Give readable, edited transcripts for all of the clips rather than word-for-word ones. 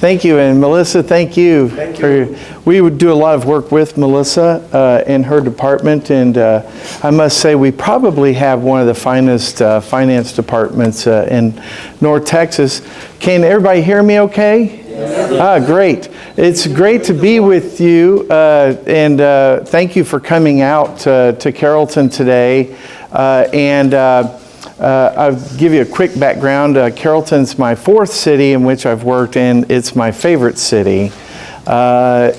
Thank you, and Melissa, thank you. Thank you. We would do a lot of work with Melissa in her department, and I must say we probably have one of the finest finance departments in North Texas. Can everybody hear me okay? Yes. Great. It's great to be with you, and thank you for coming out to Carrollton today. I'll give you a quick background. Carrollton's my fourth city in which I've worked, and it's my favorite city. I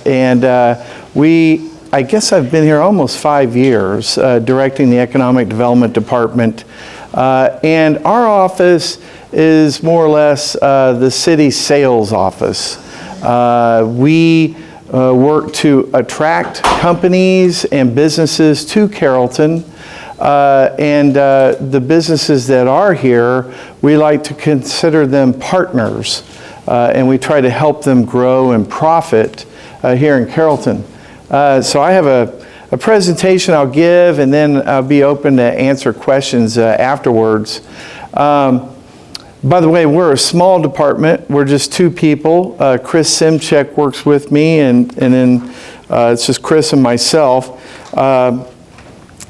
guess I've been here almost 5 years, directing the Economic Development Department. And our office is more or less the city sales office. We work to attract companies and businesses to Carrollton. The businesses that are here, we like to consider them partners, and we try to help them grow and profit here in Carrollton. So I have a presentation I'll give, and then I'll be open to answer questions afterwards. By the way, we're a small department. We're just 2 people. Chris Simchek works with me, and then it's just Chris and myself.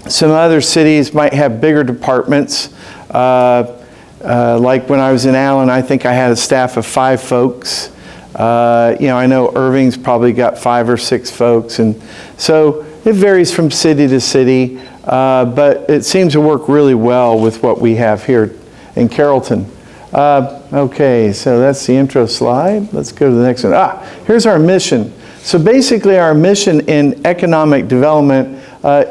Some other cities might have bigger departments. Like when I was in Allen, I think I had a staff of 5 folks. I know Irving's probably got 5 or 6 folks. And so it varies from city to city, but it seems to work really well with what we have here in Carrollton. Okay, so that's the intro slide. Let's go to the next one. Here's our mission. So basically our mission in economic development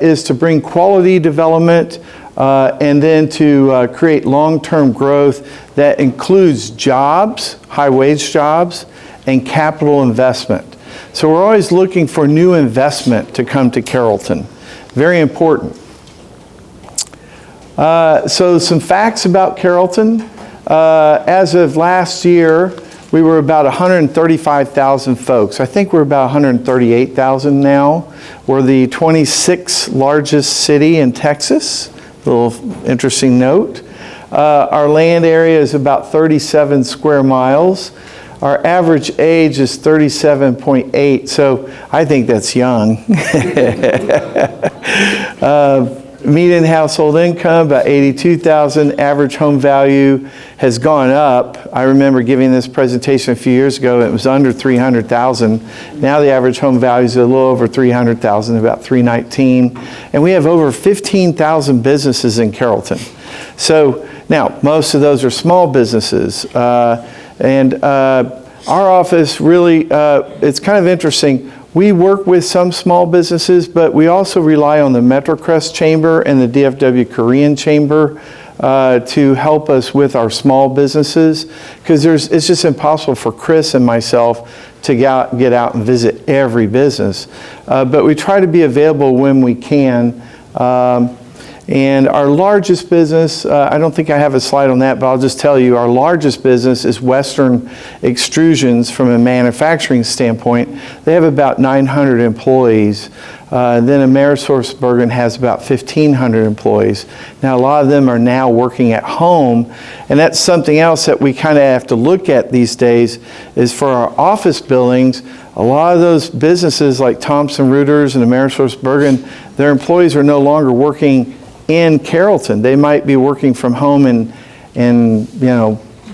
is to bring quality development and then to create long-term growth that includes jobs, high-wage jobs, and capital investment. So we're always looking for new investment to come to Carrollton. Very important. So some facts about Carrollton. As of last year, we were about 135,000 folks. I think we're about 138,000 now. We're the 26th largest city in Texas. A little interesting note. Our land area is about 37 square miles. Our average age is 37.8, so I think that's young. Median household income, about $82,000. Average home value has gone up. I remember giving this presentation a few years ago. It was under $300,000. Now the average home value is a little over $300,000, about $319,000. And we have over 15,000 businesses in Carrollton. So now most of those are small businesses. Our office really, it's kind of interesting. We work with some small businesses, but we also rely on the MetroCrest Chamber and the DFW Korean Chamber to help us with our small businesses, because it's just impossible for Chris and myself to get out and visit every business. But we try to be available when we can. And our largest business, I don't think I have a slide on that, but I'll just tell you, our largest business is Western Extrusions from a manufacturing standpoint. They have about 900 employees. Then AmerisourceBergen has about 1,500 employees. Now, a lot of them are now working at home, and that's something else that we kind of have to look at these days, is for our office buildings, a lot of those businesses like Thomson Reuters and AmerisourceBergen, their employees are no longer working in Carrollton. They might be working from home in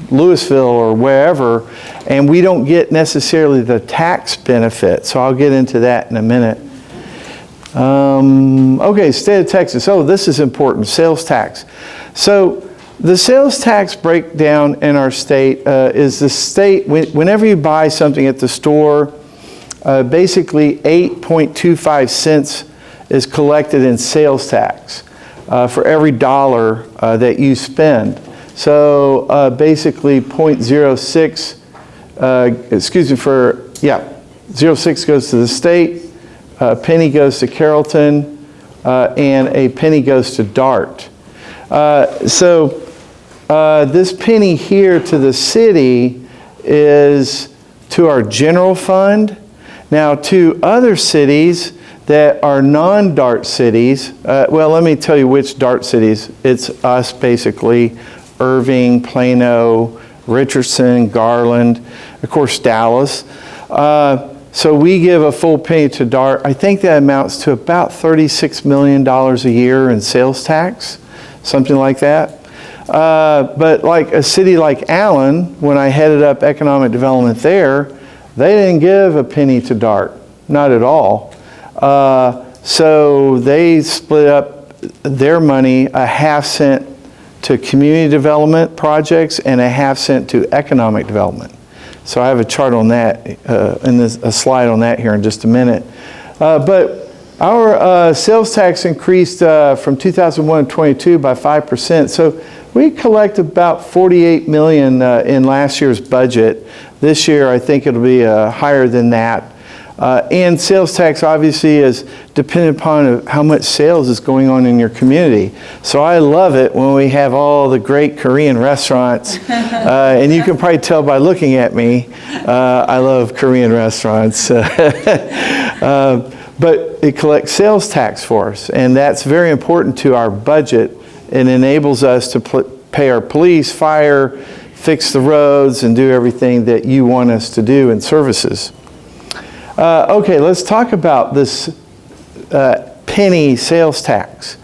Louisville or wherever, and we don't get necessarily the tax benefit. So I'll get into that in a minute. Okay, state of Texas. Oh, this is important, sales tax. So the sales tax breakdown in our state is the state, whenever you buy something at the store, basically 8.25 cents is collected in sales tax for every dollar that you spend. So basically 0.06, 0.06 goes to the state, a penny goes to Carrollton, and a penny goes to Dart. This penny here to the city is to our general fund. Now, to other cities that are non-DART cities, well, let me tell you which DART cities. It's us, basically, Irving, Plano, Richardson, Garland, of course Dallas. So we give a full penny to DART. I think that amounts to about $36 million a year in sales tax, something like that. But like a city like Allen, when I headed up economic development there, they didn't give a penny to DART, not at all. So they split up their money, a half cent to community development projects and a half cent to economic development. So I have a chart on that, a slide on that here in just a minute. But our sales tax increased from 2001 to 22 by 5%. So we collect about $48 million in last year's budget. This year, I think it'll be higher than that. And sales tax obviously is dependent upon how much sales is going on in your community. So I love it when we have all the great Korean restaurants. And you can probably tell by looking at me, I love Korean restaurants. But it collects sales tax for us. And that's very important to our budget. It enables us to pay our police, fire, fix the roads, and do everything that you want us to do in services. Okay, let's talk about this penny sales tax.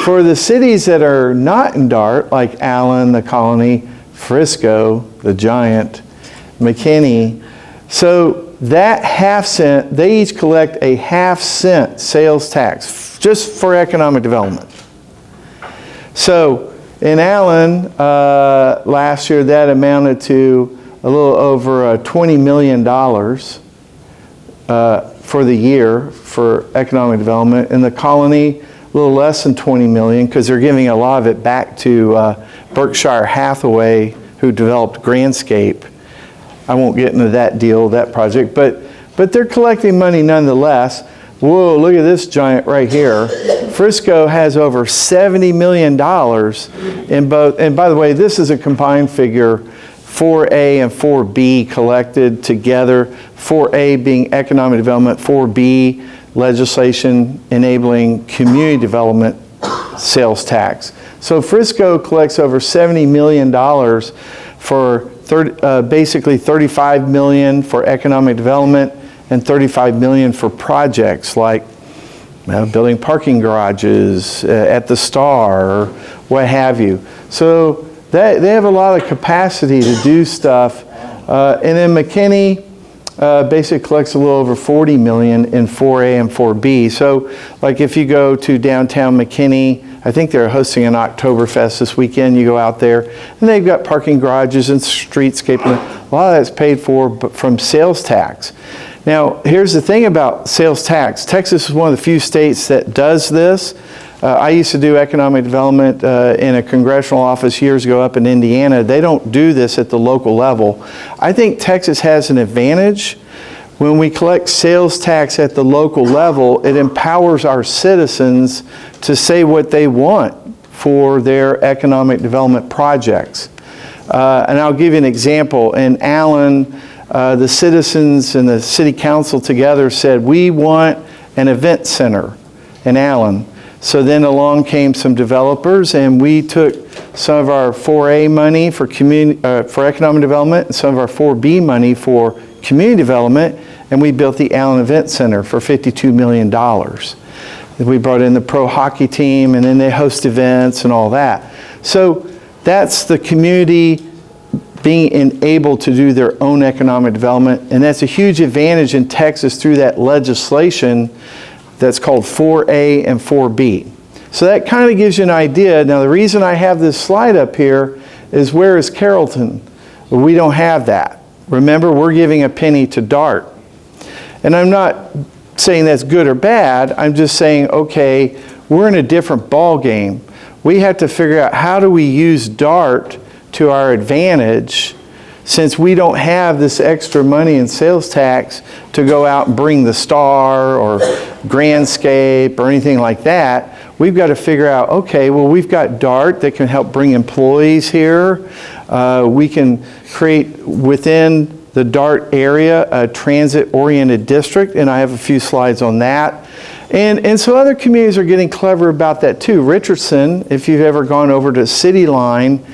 For the cities that are not in DART, like Allen, the Colony, Frisco, the Giant, McKinney, so that half cent, they each collect a half cent sales tax just for economic development. So in Allen, last year that amounted to a little over $20 million for the year for economic development. In the Colony, a little less than 20 million because they're giving a lot of it back to Berkshire Hathaway, who developed Grandscape. I won't get into that deal, that project, but they're collecting money nonetheless. Whoa, look at this giant right here. Frisco has over $70 million in both, and by the way, this is a combined figure, 4A and 4B collected together, 4A being economic development, 4B legislation enabling community development sales tax. So Frisco collects over $70 million for basically $35 million for economic development and $35 million for projects like building parking garages at the Star or what have you. So they have a lot of capacity to do stuff. And then McKinney basically collects a little over $40 million in 4A and 4B. So like if you go to downtown McKinney, I think they're hosting an Oktoberfest this weekend. You go out there, and they've got parking garages and streetscaping. A lot of that's paid for from sales tax. Now, here's the thing about sales tax. Texas is one of the few states that does this. I used to do economic development in a congressional office years ago up in Indiana. They don't do this at the local level. I think Texas has an advantage. When we collect sales tax at the local level, it empowers our citizens to say what they want for their economic development projects. And I'll give you an example. In Allen, the citizens and the city council together said, we want an event center in Allen. So then along came some developers, and we took some of our 4A money for economic development and some of our 4B money for community development, and we built the Allen Event Center for $52 million. We brought in the pro hockey team, and then they host events and all that. So that's the community being enabled to do their own economic development, and that's a huge advantage in Texas through that legislation that's called 4A and 4B. So that kind of gives you an idea. Now the reason I have this slide up here is where is Carrollton? Well, we don't have that. Remember, we're giving a penny to DART. And I'm not saying that's good or bad. I'm just saying, okay, we're in a different ball game. We have to figure out how do we use DART to our advantage, since we don't have this extra money in sales tax to go out and bring the Star or Grandscape or anything like that. We've got to figure out, okay, well, we've got DART that can help bring employees here. We can create within the DART area a transit-oriented district, and I have a few slides on that. And so other communities are getting clever about that too. Richardson, if you've ever gone over to City Line,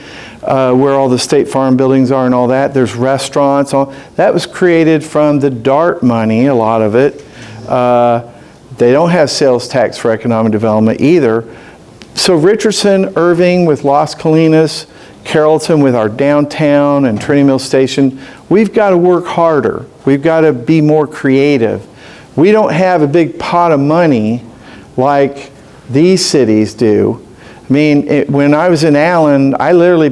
where all the State Farm buildings are and all that. There's restaurants. That was created from the DART money, a lot of it. They don't have sales tax for economic development either. So Richardson, Irving with Las Colinas, Carrollton with our downtown and Trinity Mill Station, we've got to work harder. We've got to be more creative. We don't have a big pot of money like these cities do. I mean, when I was in Allen, I literally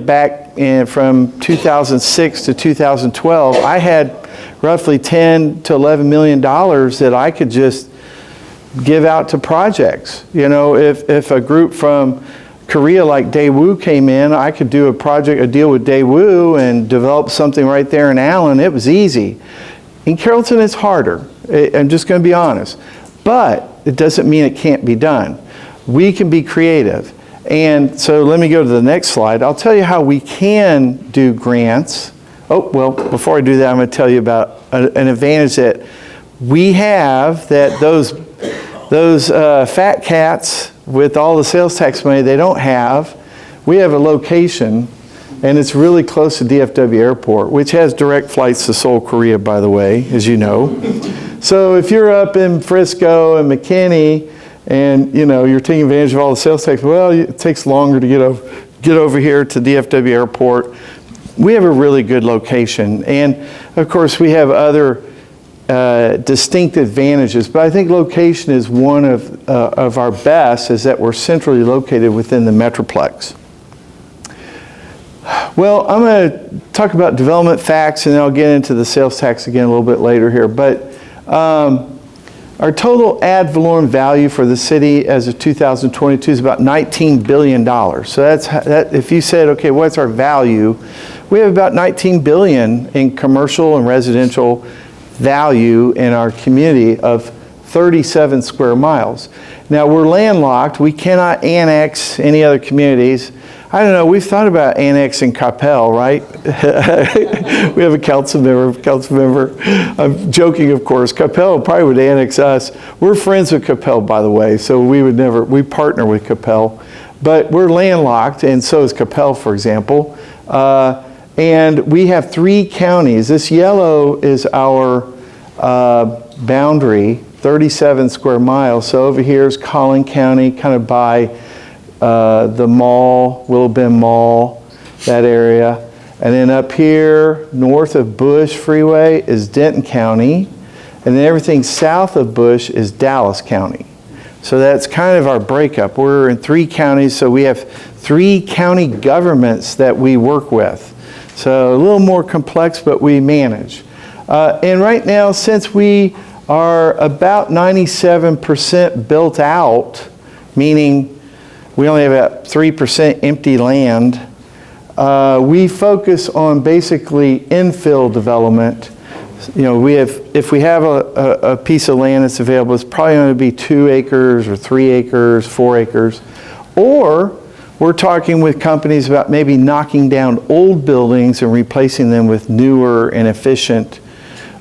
from 2006 to 2012, I had roughly $10 to $11 million that I could just give out to projects. You know, if a group from Korea like Daewoo came in, I could do a deal with Daewoo and develop something right there in Allen. It was easy. In Carrollton, it's harder. I'm just going to be honest. But it doesn't mean it can't be done. We can be creative. And so let me go to the next slide. I'll tell you how we can do grants. Oh, well, before I do that, I'm going to tell you about an advantage that we have that those fat cats with all the sales tax money they don't have. We have a location, and it's really close to DFW Airport, which has direct flights to Seoul, Korea, by the way, as you know. So if you're up in Frisco and McKinney, and you know you're taking advantage of all the sales tax, well, it takes longer to get over here to DFW Airport. We have a really good location, and of course we have other distinct advantages, but I think location is one of our best, is that we're centrally located within the Metroplex. Well, I'm going to talk about development facts, and then I'll get into the sales tax again a little bit later here. But our total ad valorem value for the city as of 2022 is about $19 billion. So that if you said, okay, what's our value? We have about $19 billion in commercial and residential value in our community of 37 square miles. Now we're landlocked. We cannot annex any other communities. I don't know, we've thought about annexing Capel, right? We have a council member. I'm joking, of course. Capel probably would annex us. We're friends with Capel, by the way, so we partner with Capel. But we're landlocked, and so is Capel, for example. And we have 3 counties. This yellow is our boundary, 37 square miles. So over here is Collin County, kind of by the mall, Willow Bend Mall, that area. And then up here, north of Bush Freeway, is Denton County. And then everything south of Bush is Dallas County. So that's kind of our breakup. We're in 3 counties, so we have 3 county governments that we work with. So a little more complex, but we manage. And right now, since we are about 97% built out, meaning we only have about 3% empty land, we focus on basically infill development. You know, if we have a piece of land that's available, it's probably going to be 2 acres or 3 acres, 4 acres. Or we're talking with companies about maybe knocking down old buildings and replacing them with newer and efficient,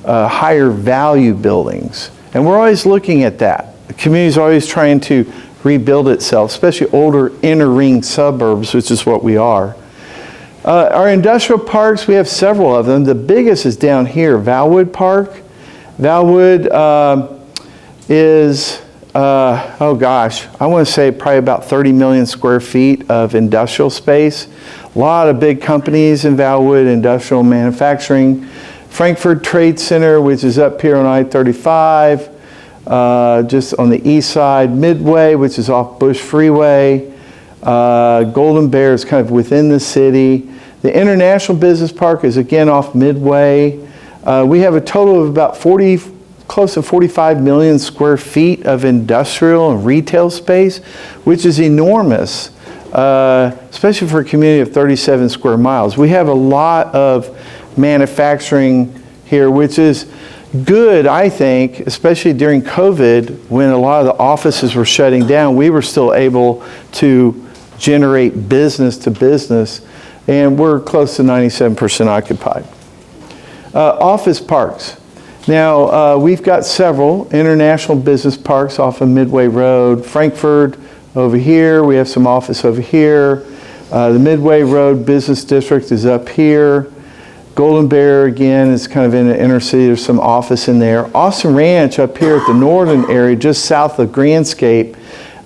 higher value buildings. And we're always looking at that. The community's always trying to rebuild itself, especially older inner ring suburbs, which is what we are. Our industrial parks, we have several of them. The biggest is down here, Valwood Park. Valwood is, oh gosh, I want to say probably about 30 million square feet of industrial space. A lot of big companies in Valwood, industrial manufacturing. Frankfurt Trade Center, which is up here on I-35, just on the east side. Midway, which is off Bush Freeway. Golden Bear is kind of within the city. The International Business Park is again off Midway. We have a total of about close to 45 million square feet of industrial and retail space, which is enormous, especially for a community of 37 square miles. We have a lot of manufacturing here, which is good, I think, especially during COVID, when a lot of the offices were shutting down. We were still able to generate business to business, and we're close to 97% occupied. Office parks. Now, we've got several international business parks off of Midway Road. Frankfurt over here, we have some office over here. The Midway Road Business District is up here. Golden Bear, again, is kind of in the inner city. There's some office in there. Austin Ranch up here at the northern area, just south of Grandscape.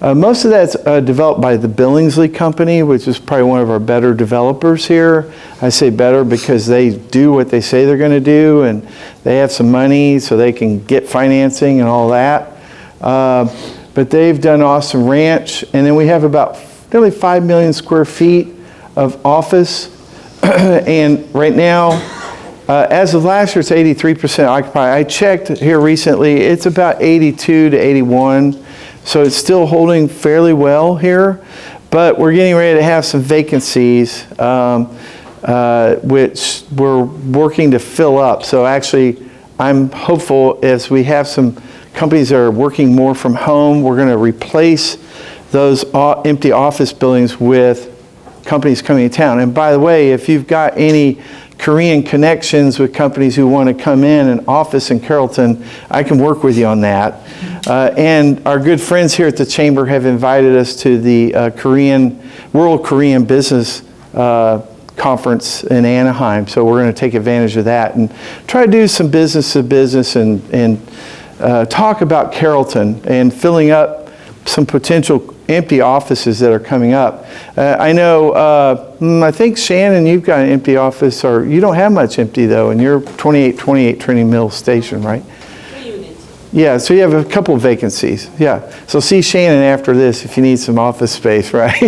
Most of that's developed by the Billingsley Company, which is probably one of our better developers here. I say better because they do what they say they're going to do, and they have some money so they can get financing and all that. But they've done Austin Ranch, and then we have about nearly 5 million square feet of office. And right now, as of last year, it's 83% occupied. I checked here recently, it's about 82 to 81. So it's still holding fairly well here, but we're getting ready to have some vacancies, which we're working to fill up. So actually, I'm hopeful as we have some companies that are working more from home, we're going to replace those empty office buildings with companies coming to town. And by the way, if you've got any Korean connections with companies who want to come in an office in Carrollton, I can work with you on that. And our good friends here at the Chamber have invited us to the World Korean Business Conference in Anaheim. So we're going to take advantage of that and try to do some business to business and talk about Carrollton and filling up some potential empty offices that are coming up. I know, I think Shannon, you've got an empty office, or you don't have much empty though, and you're 2828 Trinity Mills Station, right? 3 units. Yeah, so you have a couple of vacancies. Yeah, so see Shannon after this if you need some office space, right?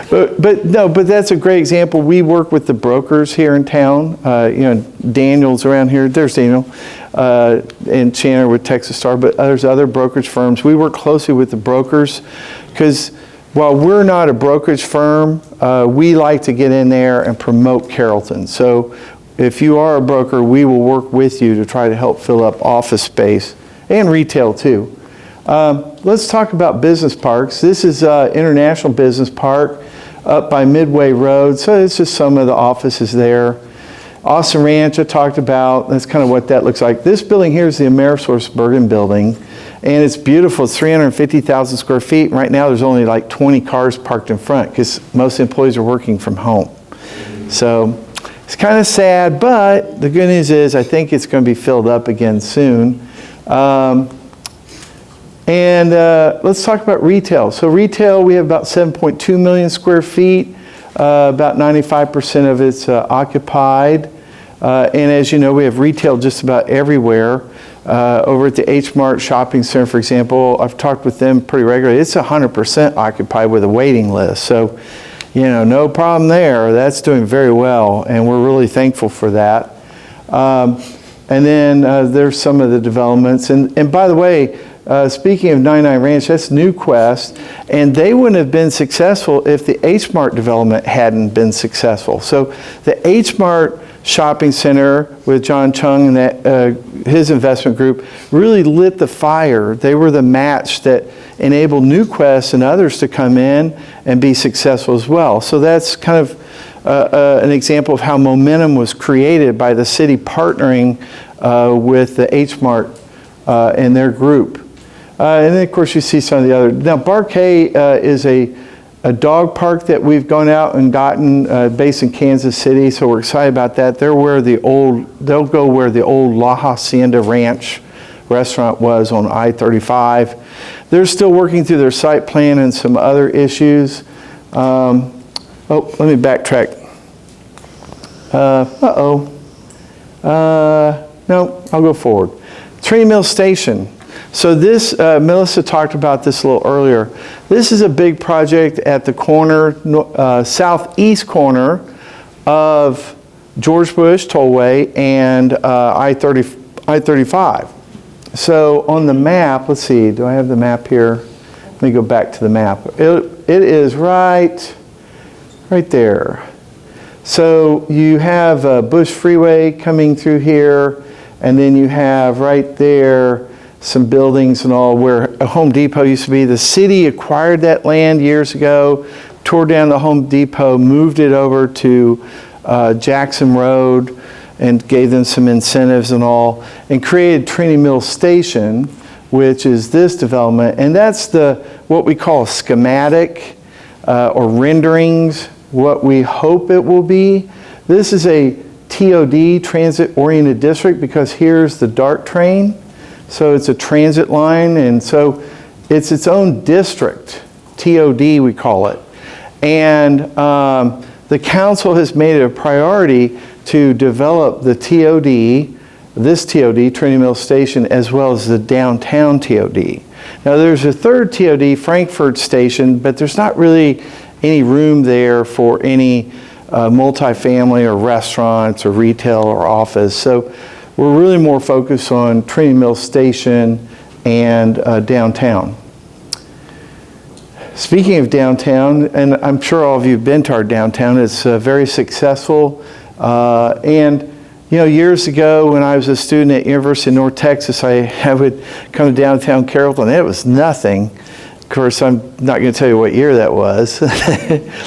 but that's a great example. We work with the brokers here in town. Daniel's around here. There's Daniel. And Chandler with Texas Star, but there's other brokerage firms. We work closely with the brokers because while we're not a brokerage firm, we like to get in there and promote Carrollton. So if you are a broker, we will work with you to try to help fill up office space and retail too. Let's talk about business parks. This is International Business Park up by Midway Road. So it's just some of the offices there. Austin Ranch I talked about, that's kind of what that looks like. This building here is the Amerisource Bergen building, and it's beautiful. It's 350,000 square feet, and right now there's only like 20 cars parked in front because most employees are working from home. So it's kind of sad, but the good news is I think it's going to be filled up again soon. Let's talk about retail. So retail, we have about 7.2 million square feet. About 95% of it's occupied. And as you know, we have retail just about everywhere. Over at the H Mart Shopping Center, for example, I've talked with them pretty regularly. It's 100% occupied with a waiting list. So, no problem there. That's doing very well, and we're really thankful for that. And then there's some of the developments. And by the way, speaking of 99 Ranch, that's Newquest, and they wouldn't have been successful if the H Mart development hadn't been successful. So the H Mart Shopping Center with John Chung and his investment group really lit the fire. They were the match that enabled Newquest and others to come in and be successful as well. So that's kind of an example of how momentum was created by the city partnering with the H Mart and their group. And then, of course, you see some of the other. Now, Barkay is a dog park that we've gone out and gotten based in Kansas City, so we're excited about that. They'll go where the old La Hacienda Ranch restaurant was on I-35. They're still working through their site plan and some other issues. Let me backtrack. No, I'll go forward. Trinity Mill Station. So this, Melissa talked about this a little earlier. This is a big project at the corner, southeast corner of George Bush Tollway and I-35. So on the map, let's see, do I have the map here? Let me go back to the map. It is right there. So you have Bush Freeway coming through here, and then you have right there some buildings and all where a Home Depot used to be. The city acquired that land years ago, tore down the Home Depot, moved it over to Jackson Road and gave them some incentives and all, and created Trinity Mill Station, which is this development. And that's what we call a schematic or renderings what we hope it will be. This is a TOD, transit-oriented district, because here's the DART train. So it's a transit line, and so it's its own district, TOD we call it. And the council has made it a priority to develop the TOD, this TOD, Trinity Mill Station, as well as the downtown TOD. Now there's a third TOD, Frankfurt Station, but there's not really any room there for any multifamily or restaurants or retail or office. So we're really more focused on Trinity Mill Station and downtown. Speaking of downtown, and I'm sure all of you have been to our downtown, it's very successful. And you know, years ago when I was a student at University of North Texas, I would come to downtown Carrollton. It was nothing. Of course, I'm not going to tell you what year that was,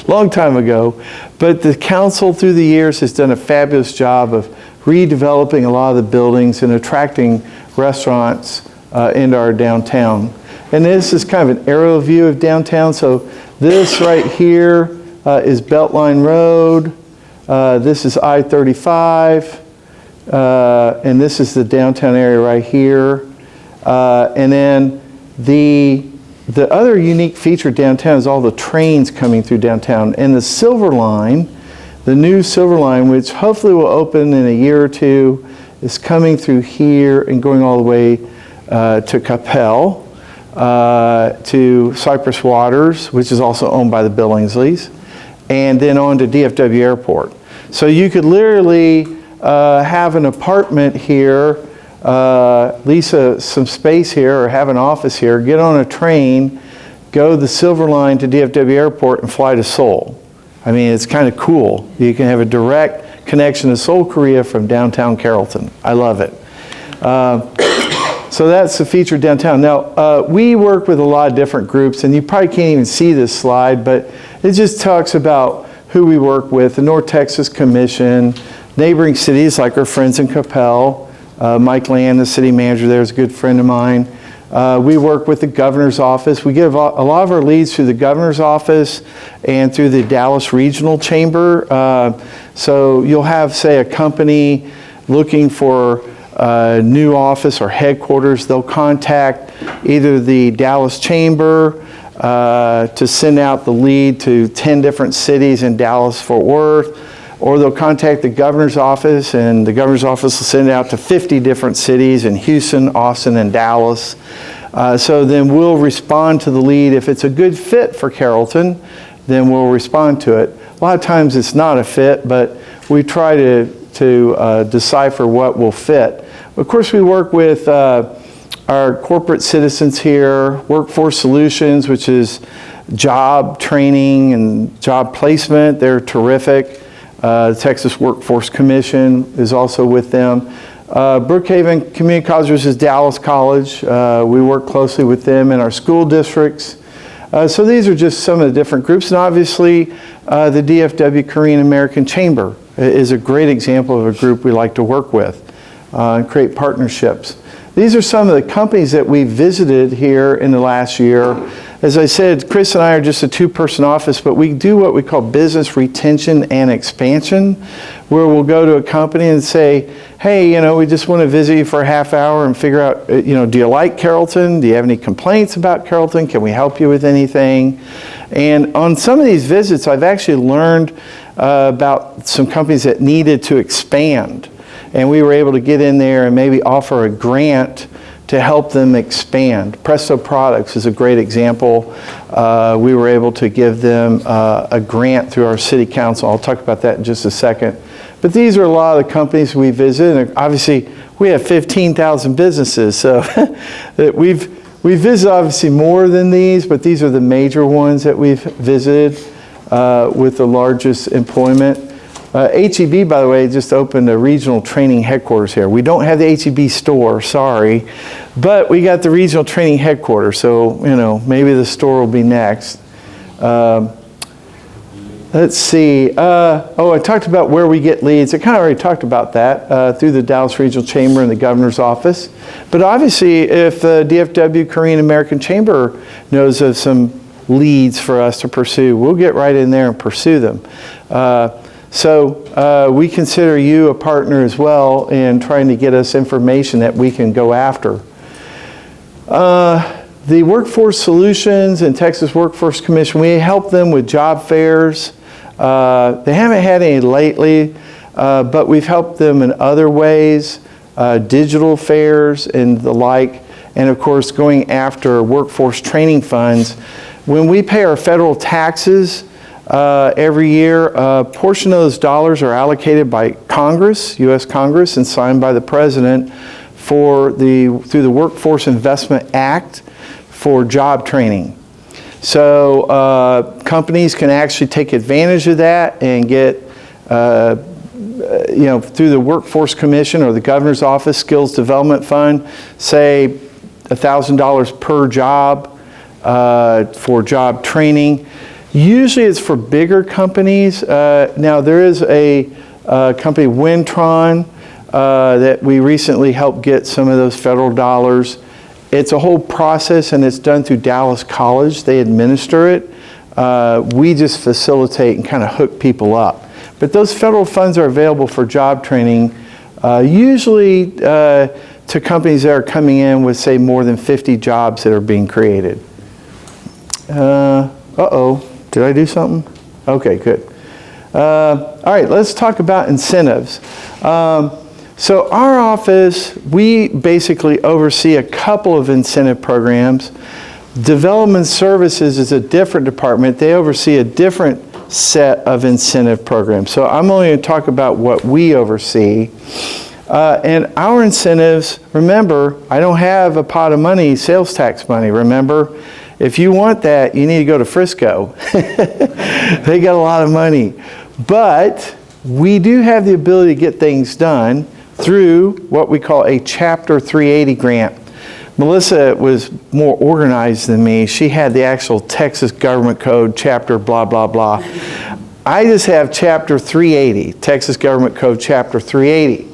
long time ago. But the council through the years has done a fabulous job of redeveloping a lot of the buildings and attracting restaurants into our downtown. And this is kind of an aerial view of downtown. So this right here is Beltline Road. This is I-35. And this is the downtown area right here. And then the other unique feature downtown is all the trains coming through downtown. And the Silver Line, the new Silver Line, which hopefully will open in a year or two, is coming through here and going all the way to Capel, to Cypress Waters, which is also owned by the Billingsleys, and then on to DFW Airport. So you could literally have an apartment here, lease some space here, or have an office here, get on a train, go the Silver Line to DFW Airport, and fly to Seoul. I mean, it's kind of cool. You can have a direct connection to Seoul, Korea from downtown Carrollton. I love it. So that's the feature downtown. Now, we work with a lot of different groups, and you probably can't even see this slide, but it just talks about who we work with, the North Texas Commission, neighboring cities like our friends in Capel. Mike Land, the city manager there, is a good friend of mine. We work with the governor's office. We give a lot of our leads through the governor's office and through the Dallas Regional Chamber. So you'll have, say, a company looking for a new office or headquarters. They'll contact either the Dallas Chamber to send out the lead to 10 different cities in Dallas, Fort Worth, or they'll contact the governor's office, and the governor's office will send it out to 50 different cities in Houston, Austin, and Dallas. So then we'll respond to the lead. If it's a good fit for Carrollton, then we'll respond to it. A lot of times it's not a fit, but we try to decipher what will fit. Of course, we work with our corporate citizens here, Workforce Solutions, which is job training and job placement. They're terrific. The Texas Workforce Commission is also with them. Brookhaven Community College, which is Dallas College. We work closely with them in our school districts. So these are just some of the different groups. And obviously, the DFW Korean American Chamber is a great example of a group we like to work with and create partnerships. These are some of the companies that we visited here in the last year. As I said, Chris and I are just a two-person office, but we do what we call business retention and expansion, where we'll go to a company and say, hey, you know, we just want to visit you for a half hour and figure out, you know, do you like Carrollton? Do you have any complaints about Carrollton? Can we help you with anything? And on some of these visits, I've actually learned about some companies that needed to expand. And we were able to get in there and maybe offer a grant to help them expand. Presto Products is a great example. We were able to give them a grant through our city council. I'll talk about that in just a second. But these are a lot of the companies we visit. And obviously, we have 15,000 businesses. So we visit obviously more than these, but these are the major ones that we've visited with the largest employment. HEB, by the way, just opened a regional training headquarters here. We don't have the HEB store, sorry, but we got the regional training headquarters, so, you know, maybe the store will be next. Let's see. I talked about where we get leads. I kind of already talked about that through the Dallas Regional Chamber and the governor's office. But obviously, if the DFW Korean American Chamber knows of some leads for us to pursue, we'll get right in there and pursue them. So we consider you a partner as well in trying to get us information that we can go after. The Workforce Solutions and Texas Workforce Commission, we help them with job fairs. They haven't had any lately, but we've helped them in other ways, digital fairs and the like, and of course going after workforce training funds. When we pay our federal taxes every year, a portion of those dollars are allocated by Congress, U.S. Congress, and signed by the President through the Workforce Investment Act for job training. So companies can actually take advantage of that and get, through the Workforce Commission or the Governor's Office Skills Development Fund, say $1,000 per job for job training. Usually it's for bigger companies. Now there is a company, Wintron, that we recently helped get some of those federal dollars. It's a whole process, and it's done through Dallas College. They administer it. We just facilitate and kind of hook people up. But those federal funds are available for job training, usually to companies that are coming in with, say, more than 50 jobs that are being created. Uh-oh, did I do something? Okay, good. All right, let's talk about incentives. So our office, we basically oversee a couple of incentive programs. Development Services is a different department. They oversee a different set of incentive programs. So I'm only going to talk about what we oversee. And our incentives, remember, I don't have a pot of money, sales tax money, remember? If you want that, you need to go to Frisco. They got a lot of money. But we do have the ability to get things done through what we call a Chapter 380 grant. Melissa was more organized than me. She had the actual Texas Government Code, Chapter blah, blah, blah. I just have Chapter 380, Texas Government Code, Chapter 380.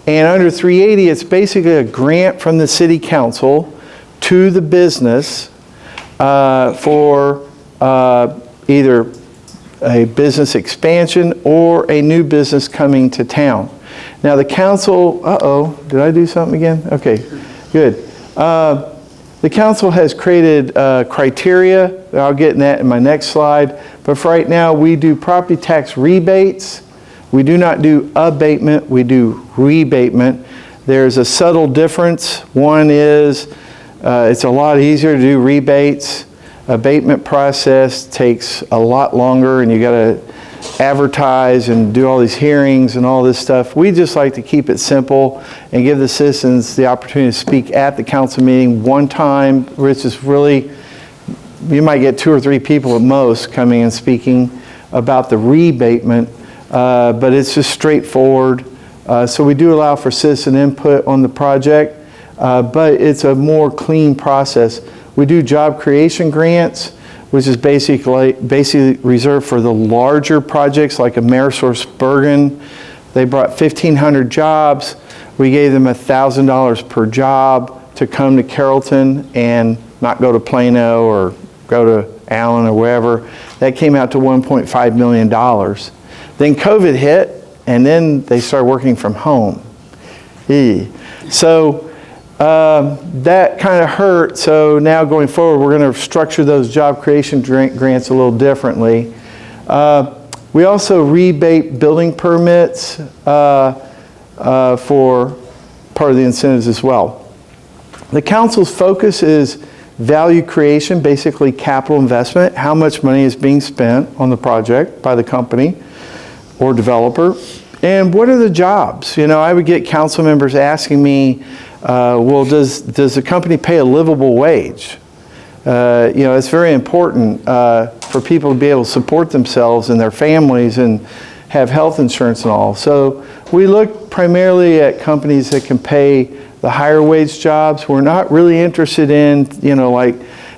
And under 380, it's basically a grant from the City Council to the business for either a business expansion or a new business coming to town. Now the council, did I do something again? Okay, good. The council has created criteria. I'll get in that in my next slide. But for right now, we do property tax rebates. We do not do abatement, we do rebatement. There's a subtle difference. One is it's a lot easier to do rebates. Abatement process takes a lot longer, and you got to advertise and do all these hearings and all this stuff. We just like to keep it simple and give the citizens the opportunity to speak at the council meeting one time, which is really, you might get 2 or 3 people at most coming and speaking about the rebatement, but it's just straightforward. So we do allow for citizen input on the project, but it's a more clean process. We do job creation grants, which is basically reserved for the larger projects like Amerisource-Bergen. They brought 1,500 jobs. We gave them $1,000 per job to come to Carrollton and not go to Plano or go to Allen or wherever. That came out to $1.5 million. Then COVID hit, and then they started working from home. So that kind of hurt. So now going forward, we're going to structure those job creation grants a little differently. We also rebate building permits for part of the incentives as well. The council's focus is value creation, basically capital investment, how much money is being spent on the project by the company or developer, and what are the jobs? You know, I would get council members asking me, well, does the company pay a livable wage? It's very important for people to be able to support themselves and their families and have health insurance and all. So we look primarily at companies that can pay the higher wage jobs. We're not really interested in, like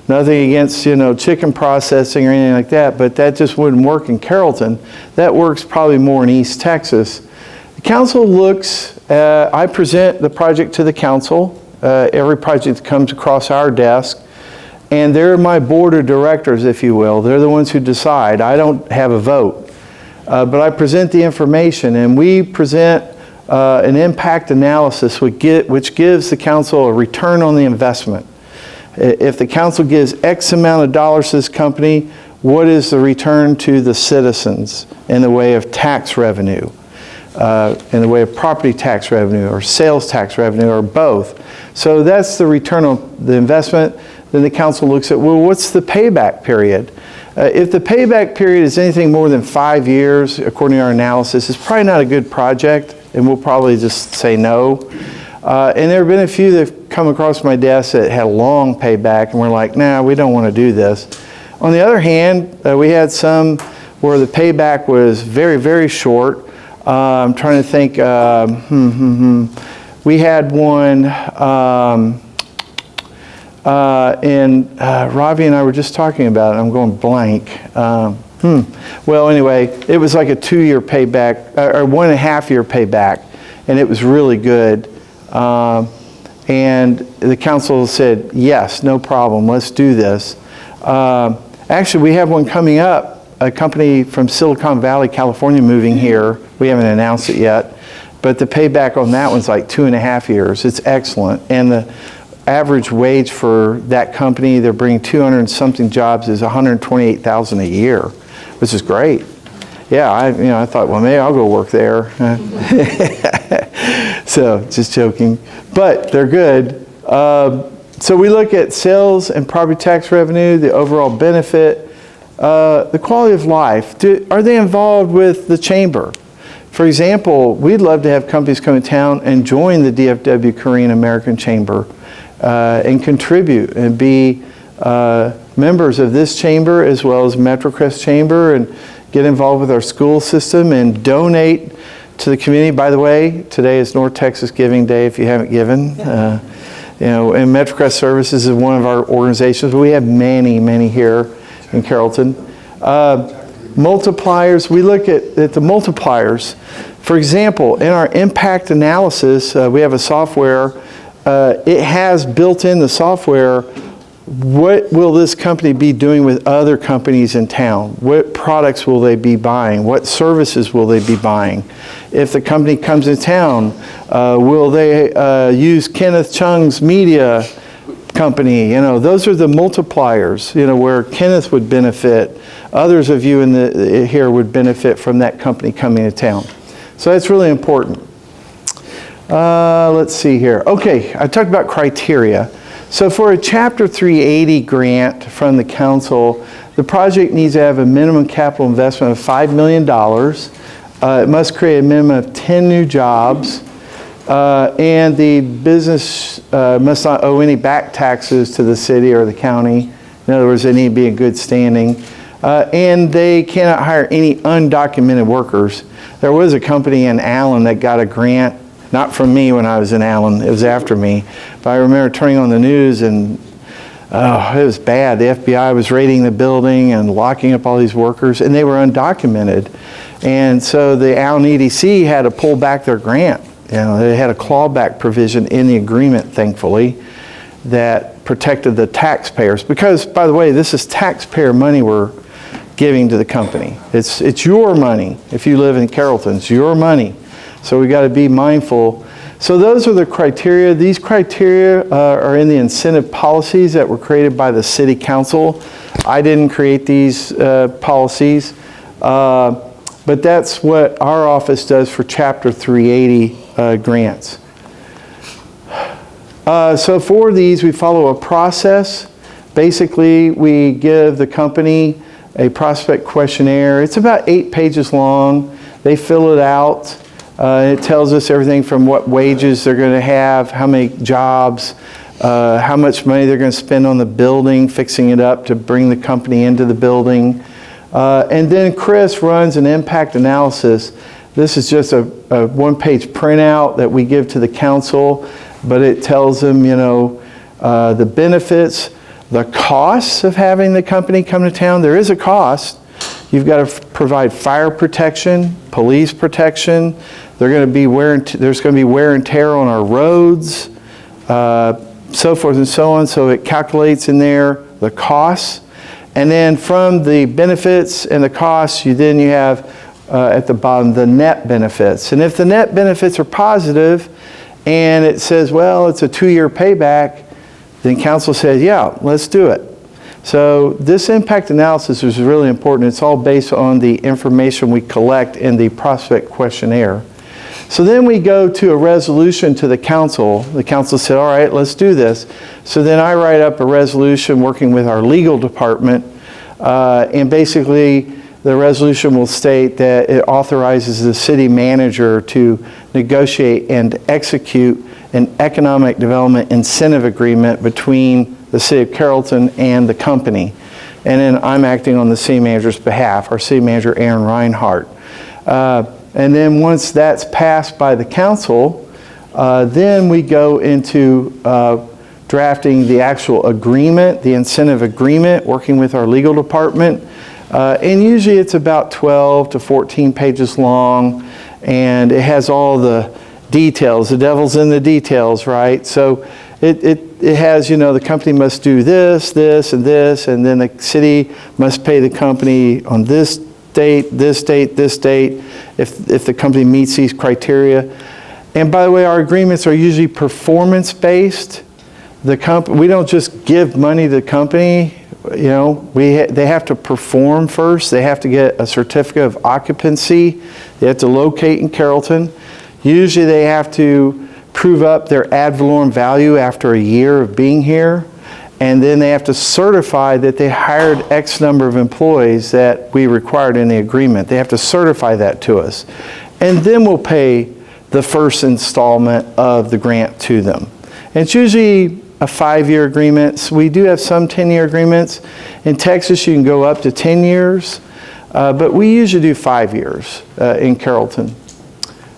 nothing against, chicken processing or anything like that, but that just wouldn't work in Carrollton. That works probably more in East Texas. The council looks, I present the project to the council, every project that comes across our desk, and they're my board of directors, if you will. They're the ones who decide. I don't have a vote. But I present the information, and we present an impact analysis which gives the council a return on the investment. If the council gives X amount of dollars to this company, what is the return to the citizens in the way of tax revenue, in the way of property tax revenue, or sales tax revenue, or both? So that's the return on the investment. Then the council looks at, well, what's the payback period? If the payback period is anything more than 5 years, according to our analysis, it's probably not a good project, and we'll probably just say no. And there have been a few that have come across my desk that had a long payback, and we're like, nah, we don't want to do this. On the other hand, we had some where the payback was very, very short. I'm trying to think. We had one, and Ravi and I were just talking about it. I'm going blank. Well, anyway, it was like a 2-year payback, or 1.5-year payback, and it was really good. And the council said, yes, no problem, let's do this. Actually, we have one coming up, a company from Silicon Valley, California, moving here. We haven't announced it yet, but the payback on that one's like 2.5 years. It's excellent. And the average wage for that company, they're bringing 200 and something jobs, is $128,000 a year, which is great. Yeah, I thought, well, maybe I'll go work there. So, just joking. But they're good. So we look at sales and property tax revenue, the overall benefit, the quality of life. Are they involved with the chamber? For example, we'd love to have companies come to town and join the DFW Korean American Chamber and contribute and be members of this chamber as well as MetroCrest Chamber, and get involved with our school system and donate to the community. By the way, today is North Texas Giving Day if you haven't given. And MetroCrest Services is one of our organizations, but we have many, many here in Carrollton. Multipliers, we look at the multipliers. For example, in our impact analysis, we have a software. It has built in the software, what will this company be doing with other companies in town? What products will they be buying? What services will they be buying? If the company comes to town, will they use Kenneth Chung's media company? Those are the multipliers, where Kenneth would benefit. Others of you here would benefit from that company coming to town. So that's really important. Let's see here. Okay, I talked about criteria. So for a Chapter 380 grant from the council, the project needs to have a minimum capital investment of $5 million. It must create a minimum of 10 new jobs. And the business must not owe any back taxes to the city or the county. In other words, they need to be in good standing. And they cannot hire any undocumented workers. There was a company in Allen that got a grant. Not from me when I was in Allen, it was after me. But I remember turning on the news and it was bad. The FBI was raiding the building and locking up all these workers, and they were undocumented. And so the Allen EDC had to pull back their grant. They had a clawback provision in the agreement, thankfully, that protected the taxpayers. Because, by the way, this is taxpayer money we're giving to the company. It's your money. If you live in Carrollton, it's your money. So we got to be mindful. So those are the criteria. These criteria are in the incentive policies that were created by the City Council. I didn't create these policies, but that's what our office does for Chapter 380 grants. So for these, we follow a process. Basically, we give the company a prospect questionnaire. It's about 8 pages long. They fill it out. It tells us everything from what wages they're going to have, how many jobs, how much money they're going to spend on the building, fixing it up to bring the company into the building. And then Chris runs an impact analysis. This is just a one-page printout that we give to the council, but it tells them, the benefits, the costs of having the company come to town. There is a cost. You've got to provide fire protection, police protection. There's going to be wear and tear on our roads, so forth and so on. So it calculates in there the costs. And then from the benefits and the costs, you have at the bottom the net benefits. And if the net benefits are positive and it says, well, it's a 2-year payback, then council says, yeah, let's do it. So this impact analysis is really important. It's all based on the information we collect in the prospect questionnaire. So then we go to a resolution to the council. The council said, all right, let's do this. So then I write up a resolution working with our legal department, and basically the resolution will state that it authorizes the city manager to negotiate and execute an economic development incentive agreement between the city of Carrollton and the company. And then I'm acting on the city manager's behalf, our city manager, Aaron Reinhardt. And then once that's passed by the council, then we go into drafting the actual agreement, the incentive agreement, working with our legal department. And usually it's about 12 to 14 pages long, and it has all the details. The devil's in the details, right? So it has, the company must do this, this, and this, and then the city must pay the company on this date, this date, this date, if the company meets these criteria. And by the way, our agreements are usually performance-based. We don't just give money to the company. They have to perform first. They have to get a certificate of occupancy. They have to locate in Carrollton. Usually they have to prove up their ad valorem value after a year of being here. And then they have to certify that they hired X number of employees that we required in the agreement. They have to certify that to us. And then we'll pay the first installment of the grant to them. And it's usually a 5-year agreement. So we do have some 10-year agreements. In Texas, you can go up to 10 years. But we usually do 5 years in Carrollton.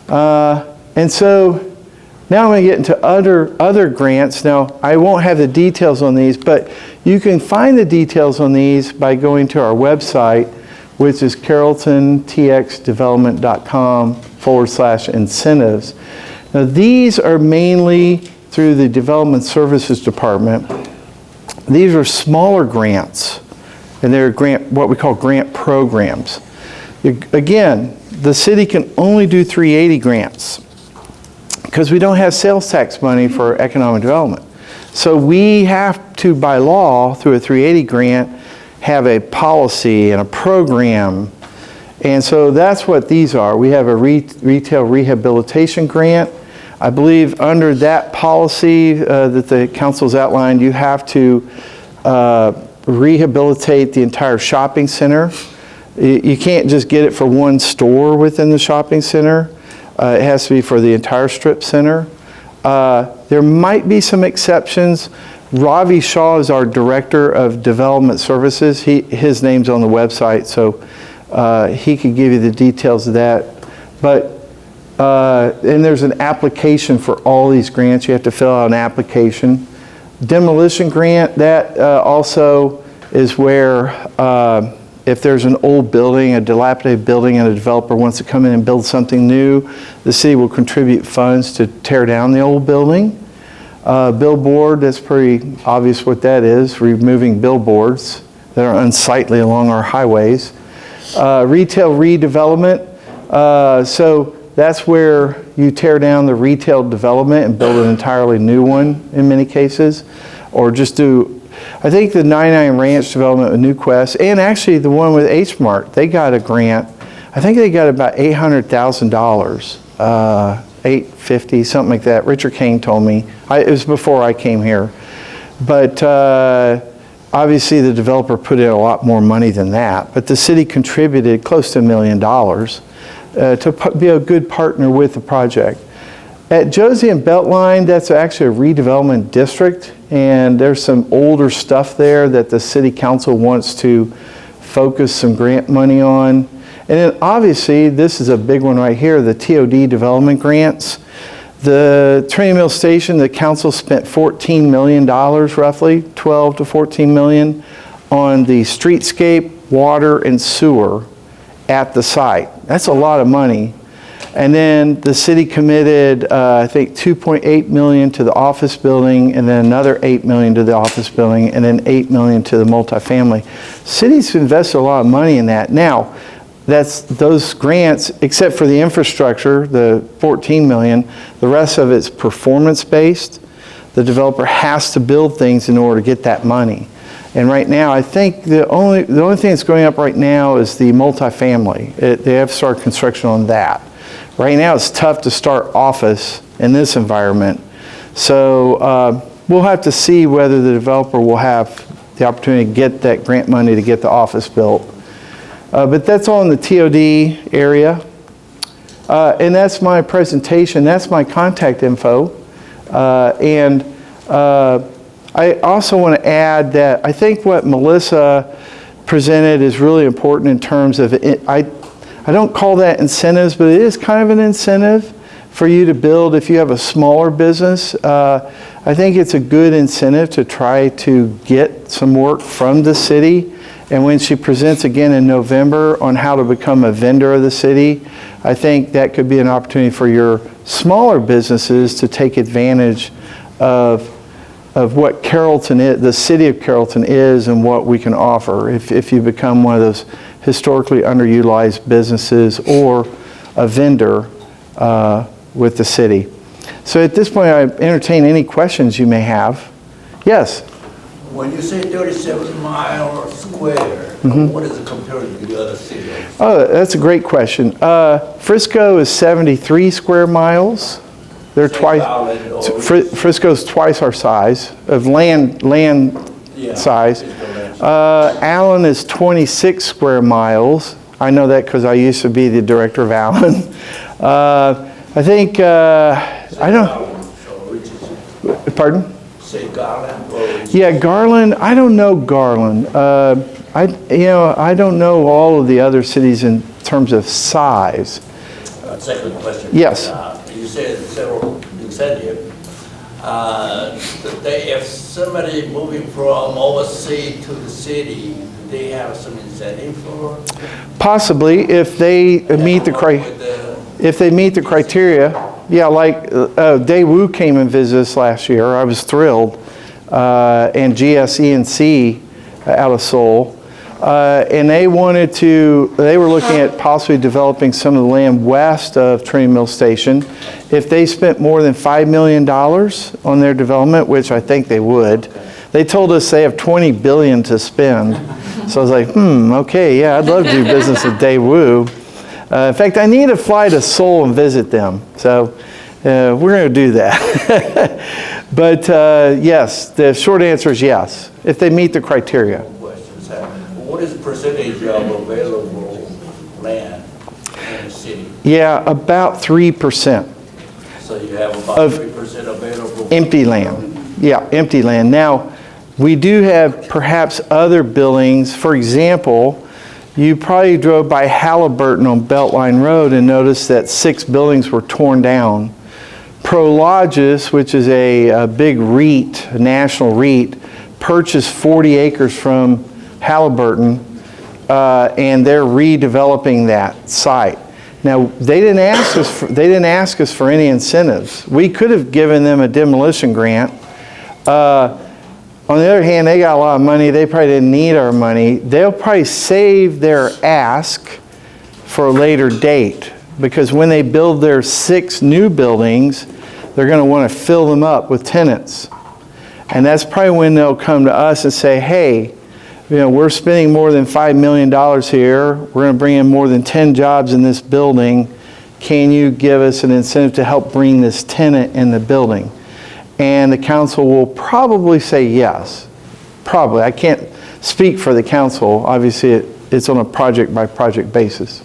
And so now I'm going to get into other grants. Now, I won't have the details on these, but you can find the details on these by going to our website, which is carrolltontxdevelopment.com/incentives. Now, these are mainly through the Development Services Department. These are smaller grants, and they're what we call grant programs. Again, the city can only do 380 grants because we don't have sales tax money for economic development. So we have to, by law, through a 380 grant, have a policy and a program. And so that's what these are. We have a retail rehabilitation grant. I believe under that policy that the council's outlined, you have to rehabilitate the entire shopping center. You can't just get it for one store within the shopping center. It has to be for the entire strip center. There might be some exceptions. Ravi Shaw is our Director of Development Services. His name's on the website, so he could give you the details of that. But and there's an application for all these grants. You have to fill out an application. Demolition grant, that also is where if there's an old building, a dilapidated building, and a developer wants to come in and build something new, the city will contribute funds to tear down the old building. Billboard, that's pretty obvious what that is, removing billboards that are unsightly along our highways. Retail redevelopment, so that's where you tear down the retail development and build an entirely new one in many cases, or just do, I think the 99 Ranch development with New Quest, and actually the one with H Mart, they got a grant. I think they got about $800,000, $850, something like that. Richard Kane told me. It was before I came here. But obviously the developer put in a lot more money than that. But the city contributed close to $1 million to be a good partner with the project. At Josie and Beltline, that's actually a redevelopment district, and there's some older stuff there that the city council wants to focus some grant money on. And then obviously, this is a big one right here, the TOD development grants. The Trinity Mill Station, the council spent $14 million roughly, 12 to 14 million, on the streetscape, water, and sewer at the site. That's a lot of money. And then the city committed, I think, $2.8 million to the office building, and then another $8 million to the office building, and then $8 million to the multifamily. Cities invested a lot of money in that. Now, that's those grants, except for the infrastructure, the $14 million, the rest of it's performance-based. The developer has to build things in order to get that money. And right now, I think the only thing that's going up right now is the multifamily. They have to start construction on that. Right now, it's tough to start office in this environment. So we'll have to see whether the developer will have the opportunity to get that grant money to get the office built. But that's all in the TOD area. And that's my presentation. That's my contact info. I also want to add that I think what Melissa presented is really important in terms of I don't call that incentives, but it is kind of an incentive for you to build if you have a smaller business. I think it's a good incentive to try to get some work from the city. And when she presents again in November on how to become a vendor of the city, I think that could be an opportunity for your smaller businesses to take advantage of what Carrollton is, the city of Carrollton is, and what we can offer if you become one of those historically underutilized businesses or a vendor with the city. So at this point, I entertain any questions you may have. Yes? When you say 37 miles square, what is it compared to the other cities? Oh, that's a great question. Frisco is 73 square miles. They're twice. Frisco's twice our size of land size. Allen is 26 square miles. I know that because I used to be the director of Allen. I think I don't. Pardon? Say Garland. Yeah, Garland. I don't know Garland. I don't know all of the other cities in terms of size. Second question. Yes. You said several incentives. If somebody moving from overseas to the city, do they have some incentive for? Possibly, if they meet the criteria. Yeah, like Daewoo came and visited us last year. I was thrilled, and GSE&C out of Seoul. And they were looking at possibly developing some of the land west of Trinity Mill Station. If they spent more than $5 million on their development, which I think they would, they told us they have $20 billion to spend. So I was like, okay, yeah, I'd love to do business with Daewoo. In fact, I need to fly to Seoul and visit them. So we're going to do that. But yes, the short answer is yes, if they meet the criteria. What is the percentage of available land in the city? Yeah, about 3%. So you have about 3% available? Empty land. Yeah, empty land. Now, we do have perhaps other buildings. For example, you probably drove by Halliburton on Beltline Road and noticed that 6 buildings were torn down. Prologis, which is a big REIT, a national REIT, purchased 40 acres from Halliburton, and they're redeveloping that site. Now, they didn't ask us for any incentives. We could have given them a demolition grant. On the other hand, they got a lot of money. They probably didn't need our money. They'll probably save their ask for a later date, because when they build their 6 new buildings, they're going to want to fill them up with tenants. And that's probably when they'll come to us and say, hey, we're spending more than $5 million here. We're going to bring in more than 10 jobs in this building. Can you give us an incentive to help bring this tenant in the building? And the council will probably say yes. Probably. I can't speak for the council. Obviously, it's on a project-by-project basis.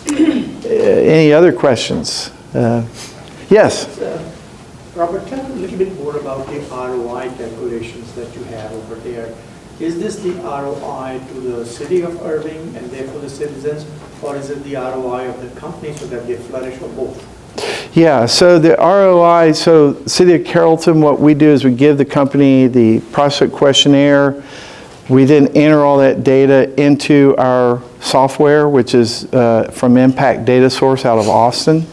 Any other questions? Yes? Robert, tell me a little bit more about the ROI calculations that you have over there. Is this the ROI to the city of Irving and therefore the citizens, or is it the ROI of the company so that they flourish, or both? Yeah, so the ROI, so City of Carrollton, what we do is we give the company the prospect questionnaire. We then enter all that data into our software, which is from Impact Data Source out of Austin.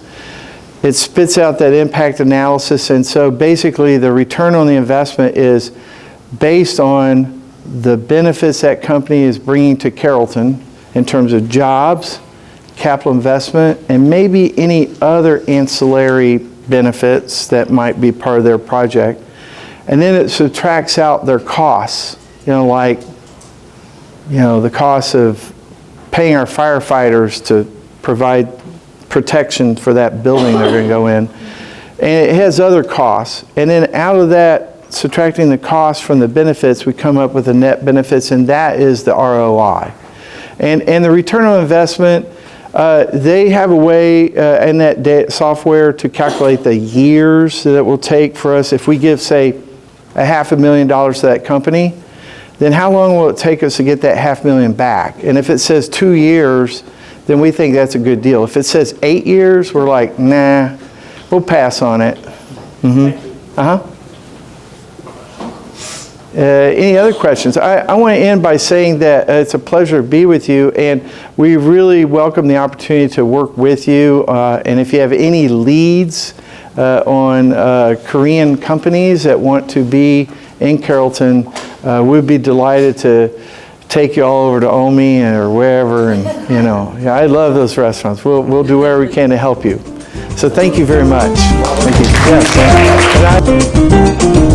It spits out that impact analysis, and so basically the return on the investment is based on the benefits that company is bringing to Carrollton in terms of jobs, capital investment, and maybe any other ancillary benefits that might be part of their project. And then it subtracts out their costs, like, the cost of paying our firefighters to provide protection for that building they're going to go in. And it has other costs. And then out of that, subtracting the costs from the benefits, we come up with the net benefits, and that is the ROI. And the return on investment, they have a way in that software to calculate the years that it will take for us. If we give, say, $500,000 to that company, then how long will it take us to get that $500,000 back? And if it says 2 years, then we think that's a good deal. If it says 8 years, we're like, nah, we'll pass on it. Any other questions? I want to end by saying that it's a pleasure to be with you, and we really welcome the opportunity to work with you. And if you have any leads on Korean companies that want to be in Carrollton, we'd be delighted to take you all over to Omi or wherever, and I love those restaurants. We'll do whatever we can to help you. So thank you very much. Thank you. Yes.